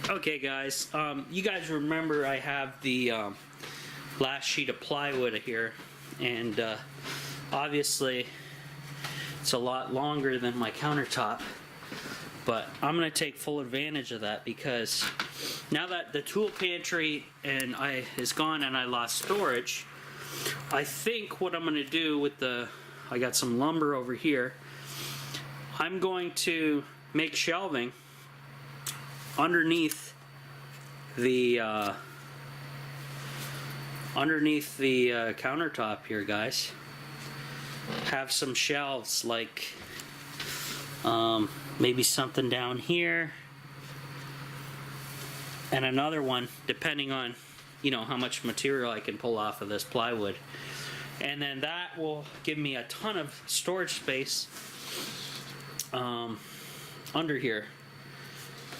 Okay guys, you guys remember I have the last sheet of plywood here, and obviously it's a lot longer than my countertop, but I'm going to take full advantage of that because now that the tool pantry is gone and I lost storage, I think what I'm going to do with I got some lumber over here, I'm going to make shelving underneath the countertop here, guys. Have some shelves, like maybe something down here and another one, depending on how much material I can pull off of this plywood, and then that will give me a ton of storage space under here.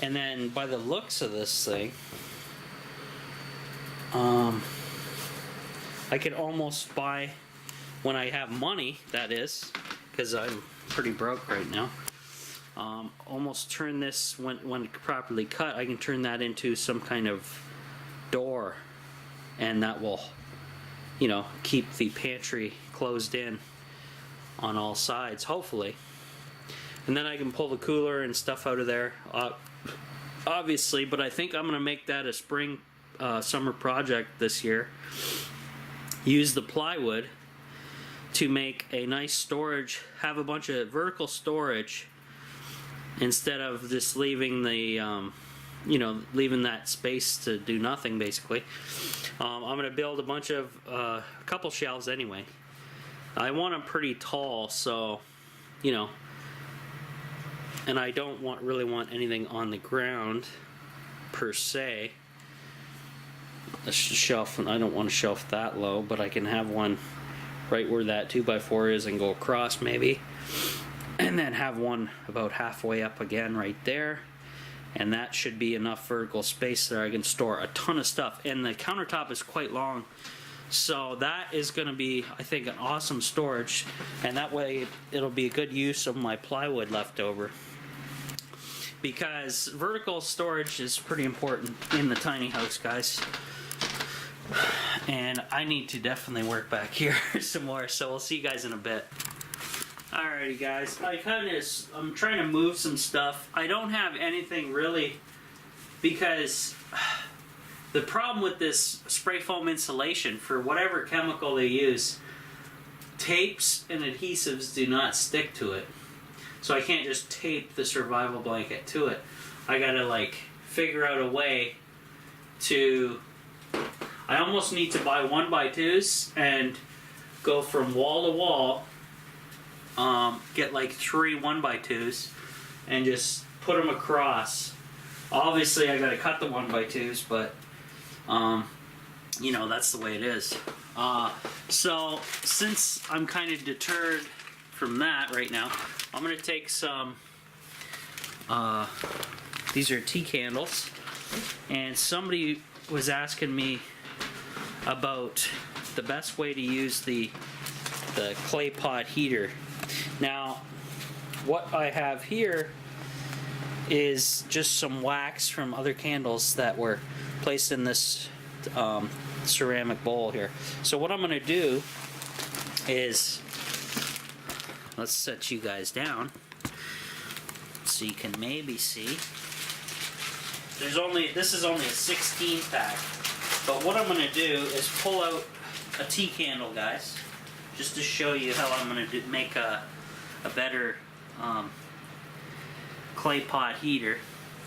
And then by the looks of this thing, I could almost buy, when I have money, that is, because I'm pretty broke right now, almost turn this, when properly cut, I can turn that into some kind of door, and that will, keep the pantry closed in on all sides, hopefully. And then I can pull the cooler and stuff out of there, obviously, but I think I'm going to make that a spring, summer project this year. Use the plywood to make a nice storage, have a bunch of vertical storage instead of just leaving the, leaving that space to do nothing, basically. I'm going to build a bunch of, a couple shelves anyway. I want them pretty tall, so, and I don't really want anything on the ground per se. A shelf, I don't want a shelf that low, but I can have one right where that 2x4 is and go across maybe, and then have one about halfway up again right there, and that should be enough vertical space there. I can store a ton of stuff, and the countertop is quite long, so that is going to be, I think, an awesome storage, and that way it'll be a good use of my plywood left over, because vertical storage is pretty important in the tiny house, guys. And I need to definitely work back here some more, so we'll see you guys in a bit. Alrighty guys, I'm trying to move some stuff. I don't have anything really, because the problem with this spray foam insulation, for whatever chemical they use, tapes and adhesives do not stick to it. So I can't just tape the survival blanket to it. I gotta figure out a way to, I almost need to buy 1x2s and go from wall to wall, get 3 1x2s and just put them across. Obviously I gotta cut the 1x2s, but that's the way it is. So since I'm kind of deterred from that right now, I'm gonna take some, these are tea candles, and somebody was asking me about the best way to use the clay pot heater. Now, what I have here is just some wax from other candles that were placed in this ceramic bowl here. So what I'm going to do is, let's set you guys down so you can maybe see. This is only a 16 pack. But what I'm going to do is pull out a tea candle, guys, just to show you how I'm going to make a better clay pot heater.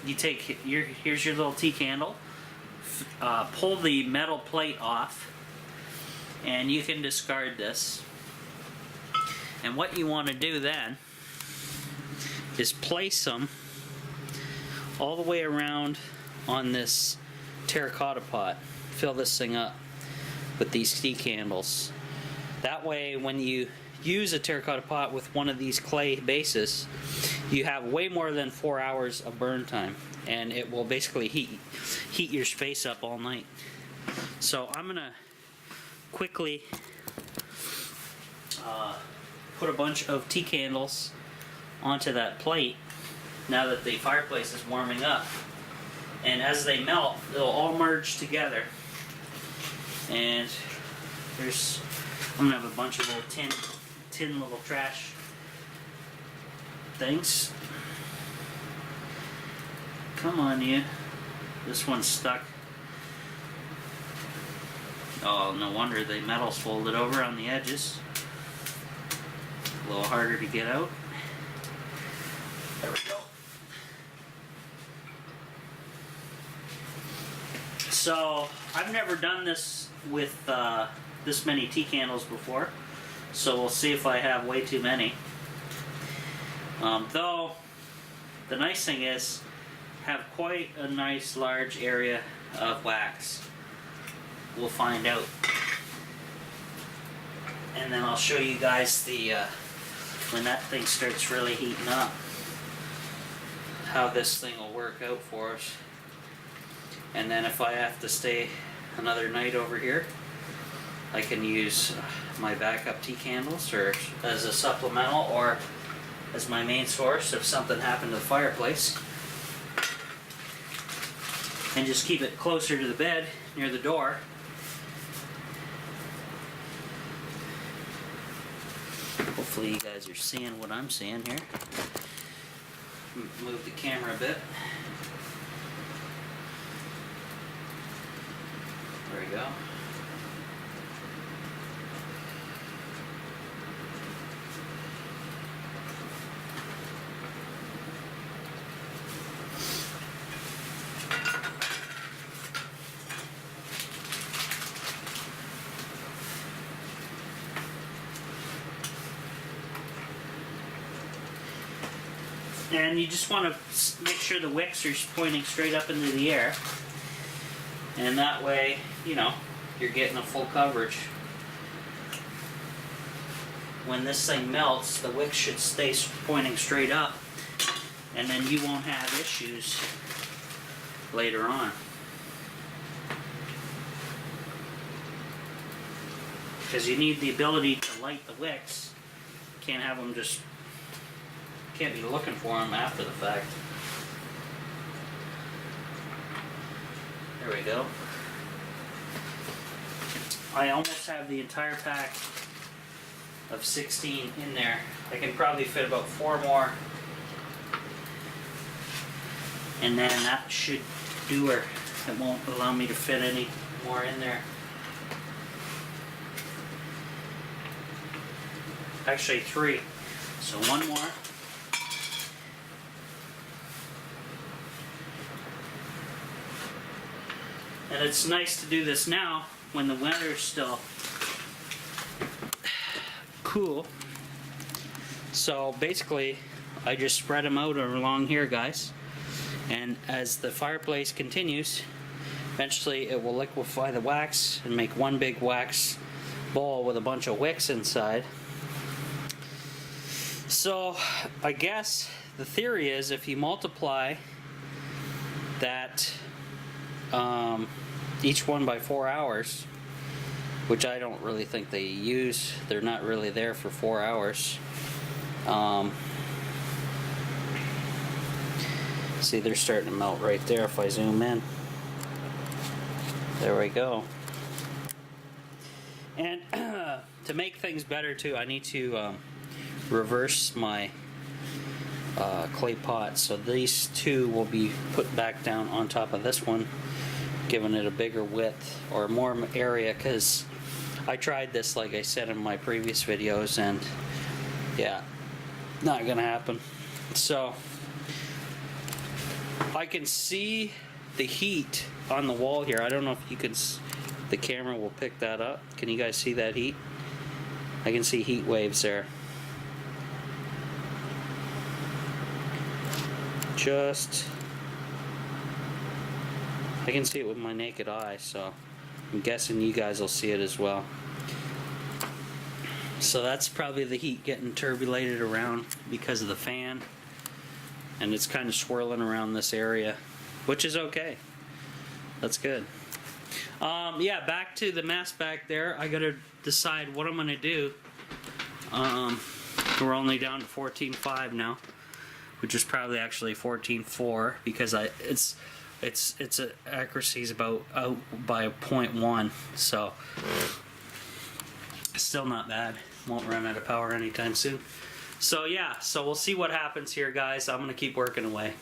You take here's your little tea candle, pull the metal plate off, and you can discard this. And what you want to do then is place them all the way around on this terracotta pot. Fill this thing up with these tea candles. That way, when you use a terracotta pot with one of these clay bases, you have way more than 4 hours of burn time, and it will basically heat your space up all night. So I'm gonna quickly put a bunch of tea candles onto that plate now that the fireplace is warming up. And as they melt, they'll all merge together. And there's, I'm gonna have a bunch of little tin little trash things. Come on, you. This one's stuck. Oh, no wonder the metal's folded over on the edges. A little harder to get out. There we go. So, I've never done this with this many tea candles before, so we'll see if I have way too many. Though, the nice thing is, have quite a nice large area of wax. We'll find out. And then I'll show you guys the, when that thing starts really heating up, how this thing will work out for us. And then if I have to stay another night over here, I can use my backup tea candles or as a supplemental or as my main source if something happened to the fireplace. And just keep it closer to the bed, near the door. Hopefully you guys are seeing what I'm seeing here. Move the camera a bit. There we go. And you just want to make sure the wicks are pointing straight up into the air. And that way, you know, you're getting a full coverage. When this thing melts, the wick should stay pointing straight up. And then you won't have issues later on. Because you need the ability to light the wicks. You can't have them just... can't be looking for them after the fact. There we go. I almost have the entire pack of 16 in there. I can probably fit about 4 more. And then that should do her. It won't allow me to fit any more in there. Actually 3. So 1 more. And it's nice to do this now when the weather's still cool. So basically, I just spread them out along here, guys. And as the fireplace continues, eventually it will liquefy the wax and make one big wax ball with a bunch of wicks inside. So I guess the theory is if you multiply that each one by 4 hours, which I don't really think they use. They're not really there for 4 hours. See, they're starting to melt right there if I zoom in. There we go. And to make things better too, I need to reverse my clay pot. So these 2 will be put back down on top of this one, giving it a bigger width or more area, because I tried this like I said in my previous videos and yeah, not gonna happen. So I can see the heat on the wall here. I don't know if you can, the camera will pick that up. Can you guys see that heat? I can see heat waves there. I can see it with my naked eye, so I'm guessing you guys will see it as well. So that's probably the heat getting turbulated around because of the fan, and it's kind of swirling around this area, which is okay. That's good. Yeah, back to the mess back there. I gotta decide what I'm gonna do. We're only down to 14.5 now, which is probably actually 14.4 because it's Its accuracy is about out by 0.1, so still not bad. Won't run out of power anytime soon. So yeah, so we'll see what happens here, guys. I'm gonna keep working away.